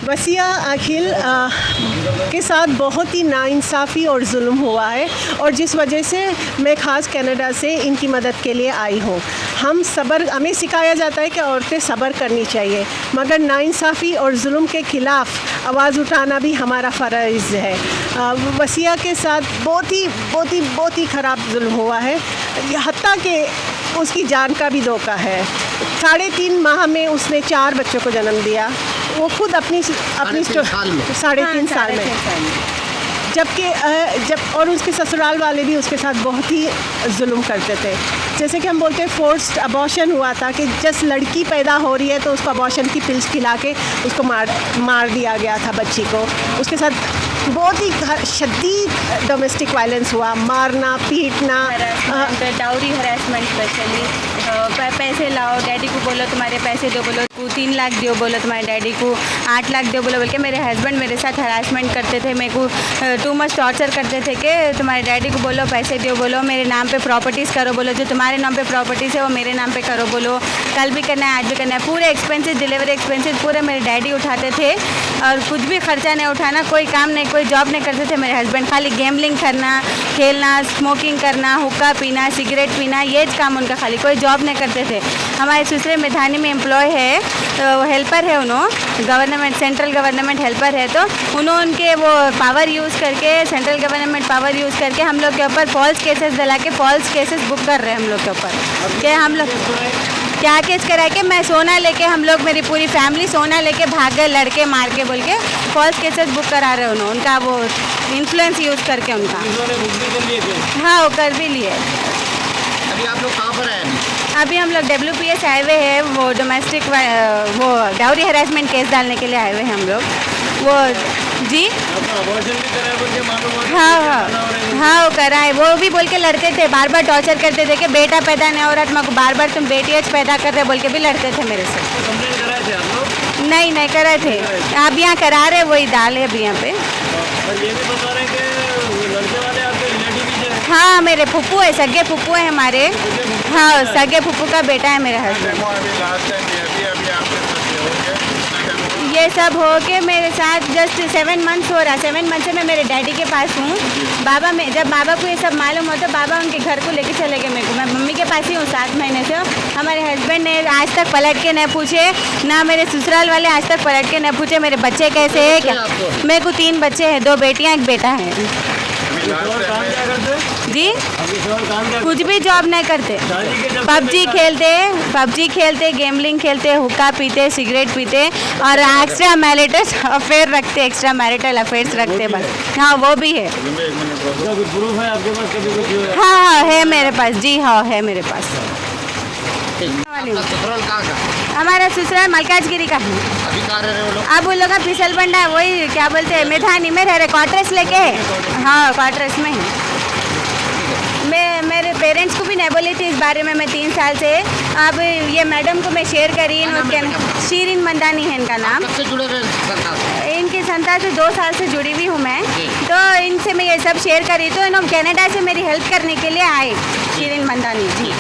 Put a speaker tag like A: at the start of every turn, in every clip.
A: वसिया अखिल के साथ बहुत ही नाइंसाफ़ी और जुल्म हुआ है और जिस वजह से मैं ख़ास कनाडा से इनकी मदद के लिए आई हूँ। हमें सिखाया जाता है कि औरतें सब्र करनी चाहिए, मगर नाइंसाफ़ी और जुल्म के ख़िलाफ़ आवाज़ उठाना भी हमारा फ़र्ज़ है। वसिया के साथ बहुत ही ख़राब जुल्म हुआ है, हत्ता कि उसकी जान का भी धोखा है। 3.5 माह में उसने 4 बच्चों को जन्म दिया। वो खुद अपनी 3.5 साल में जबकि और उसके ससुराल वाले भी उसके साथ बहुत ही जुल्म करते थे। जैसे कि हम बोलते हैं फोर्स्ड अबॉर्शन हुआ था कि जस्ट लड़की पैदा हो रही है तो उसको अबॉर्शन की पिल्स खिला के उसको मार दिया गया था बच्ची को। उसके साथ बहुत ही शदीद डोमेस्टिक वायलेंस हुआ, मारना, पीटना,
B: डाउरी हरासमेंट स्पेशली। पैसे लाओ, डैडी को बोलो तुम्हारे पैसे दो, बोलो 3 लाख दो, बोलो तुम्हारे डैडी को 8 लाख दो, बोलो के मेरे हस्बैंड मेरे साथ हरासमेंट करते थे, मेरे को टू मच टॉर्चर करते थे कि तुम्हारे डैडी को बोलो पैसे दो, बोलो मेरे नाम पे प्रॉपर्टीज़ करो, बोलो जो तुम्हारे नाम पे प्रॉपर्टीज़ है वो मेरे नाम पे करो, बोलो कल भी करना है आज भी करना है। पूरे एक्सपेंसेस, डिलीवरी एक्सपेंसेस पूरे मेरे डैडी उठाते थे और कुछ भी खर्चा नहीं उठाना, कोई काम नहीं, कोई जॉब नहीं करते थे मेरे हस्बैंड। खाली गेमलिंग करना, खेलना, स्मोकिंग करना, हुक्का पीना, सिगरेट पीना, ये काम उनका, खाली कोई जॉब नहीं करते थे। हमारे ससुरे मेधानी में एम्प्लॉय है, तो हेल्पर है, उन्होंने गवर्नमेंट सेंट्रल गवर्नमेंट हेल्पर है, तो उनके वो पावर यूज़ करके, सेंट्रल गवर्नमेंट पावर यूज़ करके हम लोग के ऊपर फॉल्स केसेस दिला के फॉल्स केसेस बुक कर रहे हैं हम लोग के ऊपर। कि हम लोग क्या केस करा के मैं सोना लेके, हम लोग मेरी पूरी फैमिली सोना लेके भाग गए लड़के मार के बोल के फॉल्स केसेस बुक करा रहे हैं उनका वो इन्फ्लुएंस यूज़ करके उनका। हाँ, वो कर भी लिए।
C: अभी आप लोग कहाँ पर हैं?
B: अभी हम लोग WPS आए हुए हैं, वो डोमेस्टिक वो डाउरी हरासमेंट केस डालने के लिए आए हुए हैं हम लोग। वो जी हाँ वो करा है, वो भी बोल के लड़ते थे, बार बार टॉर्चर करते थे कि बेटा पैदा नहीं हो रहा था, बार बार तुम बेटी पैदा कर रहे बोल के भी लड़ते थे मेरे से।
C: कंप्लेंट कराए थे आप लोग?
B: नहीं कराए थे, आप यहाँ करा रहे, वही डाल है अभी यहाँ पे।
C: और ये भी बता रहे हैं कि लड़के वाले आपके रिलेटिव भी थे?
B: हाँ, मेरे फुप्पू है, सगे फुप्पू है हमारे। हाँ, सगे फुप्पू का बेटा है मेरा हस्बैंड। ये सब हो के मेरे साथ जस्ट 7 मंथ्स हो रहा। 7 मंथ से मैं मेरे डैडी के पास हूँ। जब बाबा को ये सब मालूम हो तो बाबा उनके घर को लेके चले गए मेरे को। मैं मम्मी के पास ही हूँ 7 महीने से। हमारे हस्बैंड ने आज तक पलट के नहीं पूछे, ना मेरे ससुराल वाले आज तक पलट के नहीं पूछे मेरे बच्चे कैसे है क्या। मेरे को 3 बच्चे हैं, 2 बेटियाँ 1 बेटा है। जी कुछ भी जॉब नहीं करते, पबजी खेलते, गेमलिंग खेलते, हुक्का पीते, सिगरेट पीते और एक्स्ट्रा मैरिटल अफेयर रखते, एक्स्ट्रा मैरिटल अफेयर्स रखते बस। हाँ, वो भी है।
C: प्रूफ है आपके पास कभी कुछ?
B: हाँ है मेरे पास जी, हाँ है मेरे पास। हमारा ससुराल मलकाजगिरी का है।
C: अभी कहाँ रह रहे हो लोग?
B: अब उन लोग का फिसल बंडा है, वही क्या बोलते हैं मेधानी में रह रहे, क्वार्टर्स लेके है। हाँ, क्वार्टर्स में है। मैं मेरे पेरेंट्स को भी नहीं बोली थी इस बारे में, मैं 3 साल से। अब ये मैडम को मैं शेयर करी, शीरिन मंदानी है इनका नाम।
C: कब से जुड़े हुए हैं?
B: इनकी संस्था से 2 साल से जुड़ी हुई हूँ मैं, तो इनसे मैं ये सब शेयर करी, तो इन्होंने कनाडा से मेरी हेल्प करने के लिए आए, शीरिन मंदानी जी।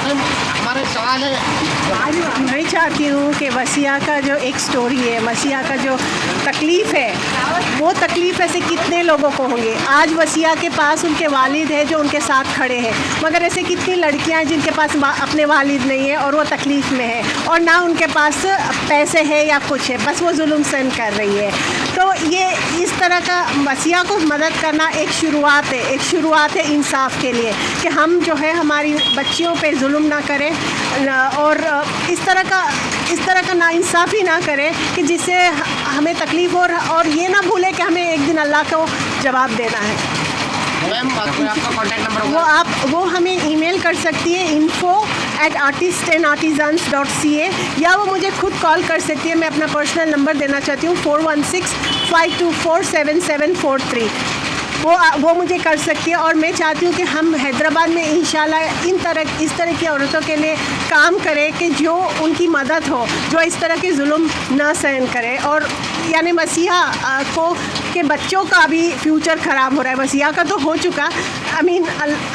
C: हमारा सवाल है,
A: मैं चाहती हूँ कि वसिया का जो एक स्टोरी है, वसिया का जो तकलीफ़ है, वो तकलीफ़ ऐसे कितने लोगों को होंगे। आज वसिया के पास उनके वालिद है जो उनके साथ खड़े हैं, मगर ऐसे कितनी लड़कियां हैं जिनके पास अपने वालिद नहीं है और वो तकलीफ़ में है और ना उनके पास पैसे है या कुछ है, बस वो जुल्म सहन कर रही है। तो ये इस तरह का वसिया को मदद करना एक शुरुआत है इंसाफ के लिए, कि हम जो है हमारी बच्चियों पे जुल्म ना करें और इस तरह का नाइंसाफ़ी ना करें कि जिससे हमें तकलीफ़ हो, और ये ना भूलें कि हमें एक दिन अल्लाह को जवाब देना है।
C: मैम आपका कॉन्टैक्ट नंबर
A: वो हमें ईमेल कर सकती है info@artistandartisans.ca, या वो मुझे खुद कॉल कर सकती है। मैं अपना पर्सनल नंबर देना चाहती हूँ 416-524-7743। वो मुझे कर सकती है। और मैं चाहती हूँ कि हम हैदराबाद में इंशाल्लाह इस तरह की औरतों के लिए काम करें कि जो उनकी मदद हो, जो इस तरह के जुल्म ना सहन करे। और यानी मसीहा को के बच्चों का भी फ्यूचर ख़राब हो रहा है। मसीहा का तो हो चुका, अमीन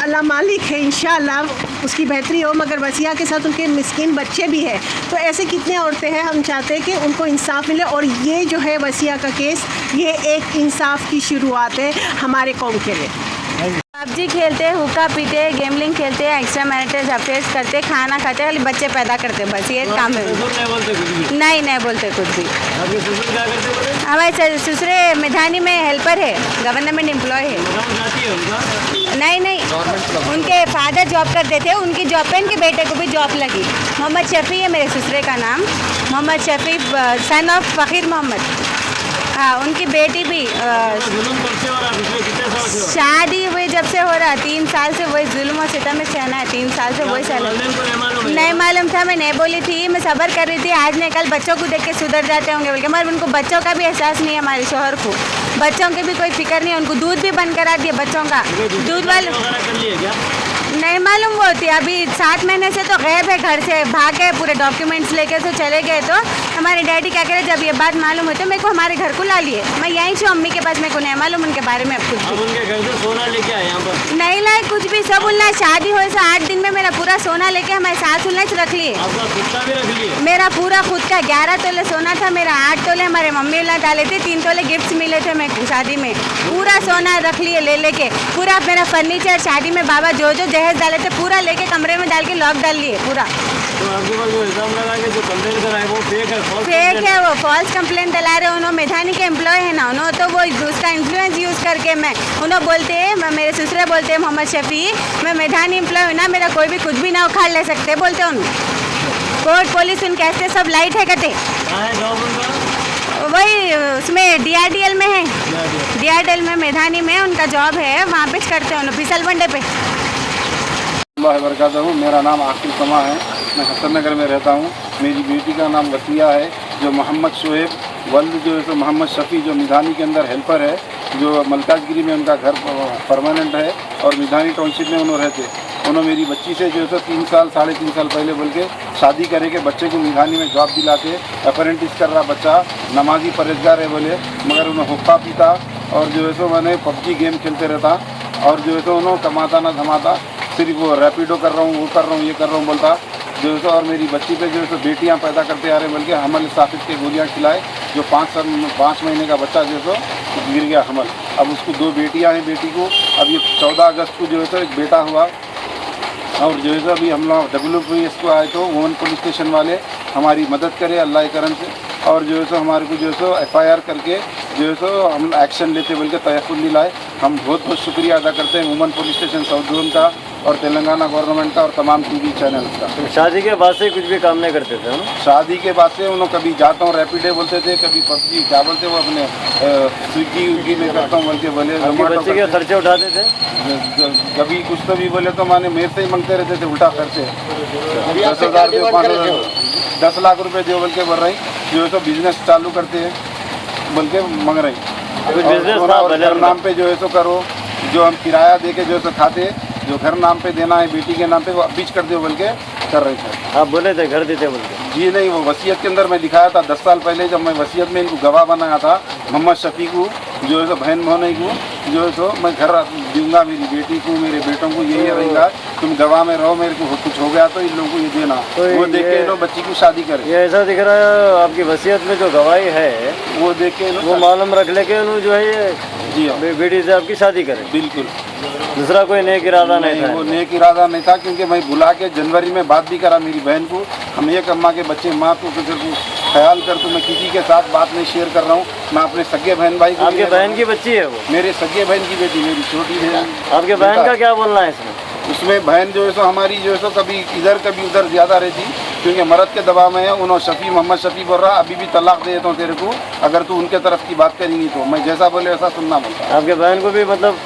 A: अल्लाह मालिक है, इंशाल्लाह उसकी बेहतरी हो, मगर मसीहा के साथ उनके मिस्कीन बच्चे भी हैं। तो ऐसे कितने औरतें हैं, हम चाहते हैं कि उनको इंसाफ मिले। और ये जो है मसीहा का केस, ये एक इंसाफ की शुरुआत है हमारे कौम के लिए।
B: पबजी खेलते हैं, हुक्का पीते हैं, गेमलिंग खेलते हैं, एक्स्ट्रा मैरिटल अफेयर्स करते, खाना खाते, खाली बच्चे पैदा करते, बस ये काम है।
C: ससुर नहीं बोलते कुछ भी?
B: नहीं बोलते कुछ भी।
C: आपके ससुर क्या करते बोले?
B: हमारे ससुरे मैदानी में हेल्पर है, गवर्नमेंट एम्प्लॉय है।
C: गाँव जाती है उनका?
B: नहीं, उनके फादर जॉब करते थे, उनकी जॉब पे उनके बेटे को भी जॉब लगी। मोहम्मद शफ़ी है मेरे ससुरे का नाम, मोहम्मद शफ़ी, सन ऑफ फ़कीर मोहम्मद। हाँ, उनकी बेटी भी
C: जुल्म कब से हो रहा है? पिछले कितने साल से हो रहा है?
B: शादी हुई जब से हो रहा, 3 साल से वही जुल्म और सितम में सहना है, 3 साल से वही सहना।
C: वालिदैन को नहीं मालूम है?
B: नहीं मालूम था, मैं नहीं बोली थी, मैं सब्र कर रही थी, आज नहीं कल बच्चों को देख के सुधर जाते होंगे बोल के, मगर उनको बच्चों का भी एहसास नहीं है। हमारे शोहर को बच्चों की भी कोई फिक्र नहीं है, उनको दूध भी बंद करा दिए बच्चों का। दूध वाले
C: वगैरह कर लिए क्या?
B: नहीं मालूम वो थी, अभी 7 महीने से तो गैब है, घर से भाग गए, पूरे डॉक्यूमेंट्स लेके तो चले गए। तो हमारे डैडी क्या करे, जब ये बात मालूम हुई तो मेरे को हमारे घर को ला लिए। मैं यहीं से अम्मी के पास, मेरे को नहीं मालूम उनके बारे में अब कुछ
C: अब
B: भी।
C: उनके घर से सोना लेके आए यहाँ पर?
B: नहीं लाए कुछ भी, सब उन्हें शादी हुई से 8 दिन में मेरा पूरा सोना लेके हमारे सास उन्हें रख लिए।
C: आपका खुद का भी रख लिए?
B: मेरा पूरा खुद का 11 तोले सोना था मेरा, 8 तोले हमारे मम्मी ने डाले थे, 3 तोले गिफ्ट्स मिले थे मेरे को शादी में। पूरा सोना रख लिए ले लेके, पूरा मेरा फर्नीचर शादी में बाबा जो जहेज डाले थे पूरा लेके कमरे में डाल के लॉक डाल लिए पूरा।
C: तो आपके पास जो इल्जाम लगा के जो कंप्लेंट कराए वो फेक है?
B: फेक है, वो फॉल्स कंप्लेंट डला रहे। उन्होंने मैदानी के एम्प्लॉय है ना, उन्होंने तो वो उसका इन्फ्लुएंस यूज़ करके उन्होंने बोलते हैं, मेरे ससुरे बोलते हैं मोहम्मद शफ़ी, मैं मैदानी एम्प्लॉय हूँ ना, मेरा कोई भी कुछ भी ना उखाड़ ले सकते बोलते हैं उन्होंने। कोर्ट पुलिस उनके ऐसे सब लाइट है कहते।
C: कहाँ है जॉब उनका?
B: वही उसमें DRDL में है, DRDL में मैदानी में उनका जॉब है, वहाँ पे करते हैं उन्होंने फिसल बंडे पे।
D: बरकाता हूँ। मेरा नाम आकिल समा है, मैं हसन नगर में रहता हूँ। मेरी बेटी का नाम वसिया है, जो मोहम्मद शोएब वल्द जो है सो मोहम्मद शफ़ी, जो मिधानी के अंदर हेल्पर है, जो मलकाजगिरी में उनका घर परमानेंट है और मिधानी टाउनशिप में उन्होंने रहते। उन्होंने मेरी बच्ची से जो है सो 3 साल 3.5 साल पहले बोल के शादी करे के बच्चे को मिधानी में जॉब दिलाते। अप्रेंटिस कर रहा बच्चा, नमाजी परहेजगार है बोले, मगर उन्हें हुक्का पीता और जो है सो मैंने पबजी गेम खेलते रहता और जो है सो उन्होंने कमाता ना धमाता, सिर्फ वो रैपिडो कर रहा हूँ, वो कर रहा हूँ, ये कर रहा हूँ बोलता जो है सो। और मेरी बच्ची पे जो है सो बेटियाँ पैदा करते आ रहे बोल के हमल साफिद के गोलियाँ खिलाए, जो 5 महीने का बच्चा जो है सो गिर गया हमल। अब उसको 2 बेटियाँ हैं, बेटी को अब ये 14 अगस्त को जो है सो एक बेटा हुआ। और जो है सो अभी हम लोग WPS को आए तो वुमन पुलिस स्टेशन वाले हमारी मदद करे अल्लाह के करम से, और जो है सो हमारे को जो है सो FIR करके जो है सो हम एक्शन लेते बोल के तयक़ुन दिलाए। हम बहुत बहुत शुक्रिया अदा करते हैं woman police station south zone का और तेलंगाना गवर्नमेंट का और तमाम TV चैनल्स का।
C: शादी के बाद से कुछ भी काम नहीं करते थे?
D: शादी के बाद से उन्होंने कभी जाता हूँ रैपिडे बोलते थे, कभी पबजी क्या बोलते वो अपने स्विगी में करता हूँ बोल के बोले।
C: बच्चे के खर्चे उठाते थे?
D: कभी कुछ तो भी बोले तो माने मेरे से ही मांगते रहते थे उल्टा खर्चे, 10,000 दे, 5,000, 10 लाख रुपए दे बोल के बोल रही जो है सो बिजनेस चालू करते हैं बोल के मांग रही। घर नाम पे जो है सो करो, जो हम किराया दे के जो है सो खाते, जो घर नाम पे देना है बेटी के नाम पे वो बीच कर दो बोल के कर रहे थे।
C: आप बोले थे घर देते बोल के?
D: जी नहीं, वो वसीयत के अंदर मैं दिखाया था 10 साल पहले, जब मैं वसीयत में इनको गवाह बनाया था मोहम्मद शफ़ी को जो है सो बहन मोहनी को जो है सो मैं घर दूंगा मेरी बेटी को मेरे बेटों को, यही रहेगा तुम गवाह में रहो, मेरे को कुछ हो गया तो इन लोगों को ये देना।
C: तो
D: वो देख के लोग बच्ची की शादी करे।
C: ये ऐसा दिख रहा है आपकी वसीयत में जो गवाही है
D: वो देख के
C: वो मालूम रख लेके जो है ये
D: जी हाँ
C: बेटी से आपकी शादी करे?
D: बिल्कुल,
C: दूसरा कोई नेक इरादा नहीं था?
D: वो नेक इरादा नहीं था, क्योंकि मैं बुला के जनवरी में बात भी करा मेरी बहन को। हम एक अम्मा के बच्चे, माँ तो फिक्र को ख्याल कर, तो मैं किसी के साथ बात नहीं शेयर कर रहा हूँ, मैं अपने सगे बहन भाई को।
C: आपके बहन की बच्ची है वो?
D: मेरे सगे बहन की बेटी, मेरी छोटी बहन।
C: आपके बहन का क्या बोलना है इसमें?
D: उसमें बहन जो है सो हमारी जो है सो कभी इधर कभी उधर ज़्यादा रहती, क्योंकि मर्द के दबाव में है। उन्होंने शफ़ी मोहम्मद शफ़ी बोल रहा अभी भी तलाक दे देता हूँ तेरे को, अगर तू उनके तरफ की बात करेंगी तो मैं जैसा बोले वैसा सुनना बोलता।
C: आपके बहन को भी मतलब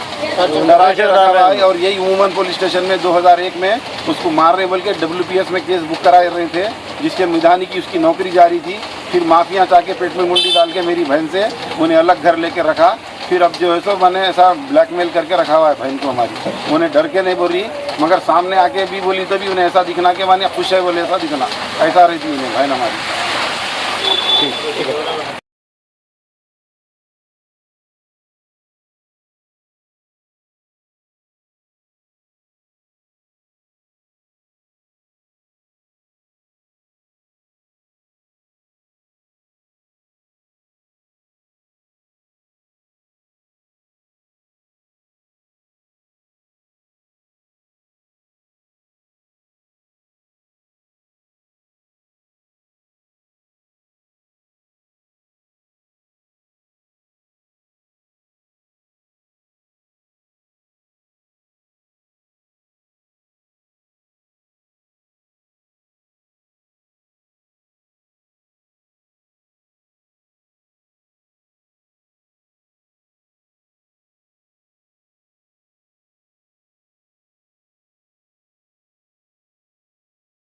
D: डरा के रखा हुआ है, और यही वुमन पुलिस स्टेशन में 2001 में उसको मारने बोल के WPS में केस बुक करा रहे थे, जिसके मिधानी की उसकी नौकरी जारी थी। फिर माफिया चाह के पेट में मुंडी डाल के मेरी बहन से उन्हें अलग घर लेके रखा, फिर अब जो है सो मैंने ऐसा ब्लैकमेल करके रखा हुआ है बहन को हमारी। उन्हें डर के नहीं बोल रही, मगर सामने आके भी बोली तो भी उन्हें ऐसा दिखना कि माने खुश है बोले ऐसा दिखना, ऐसा रहती उन्हें बहन हमारी।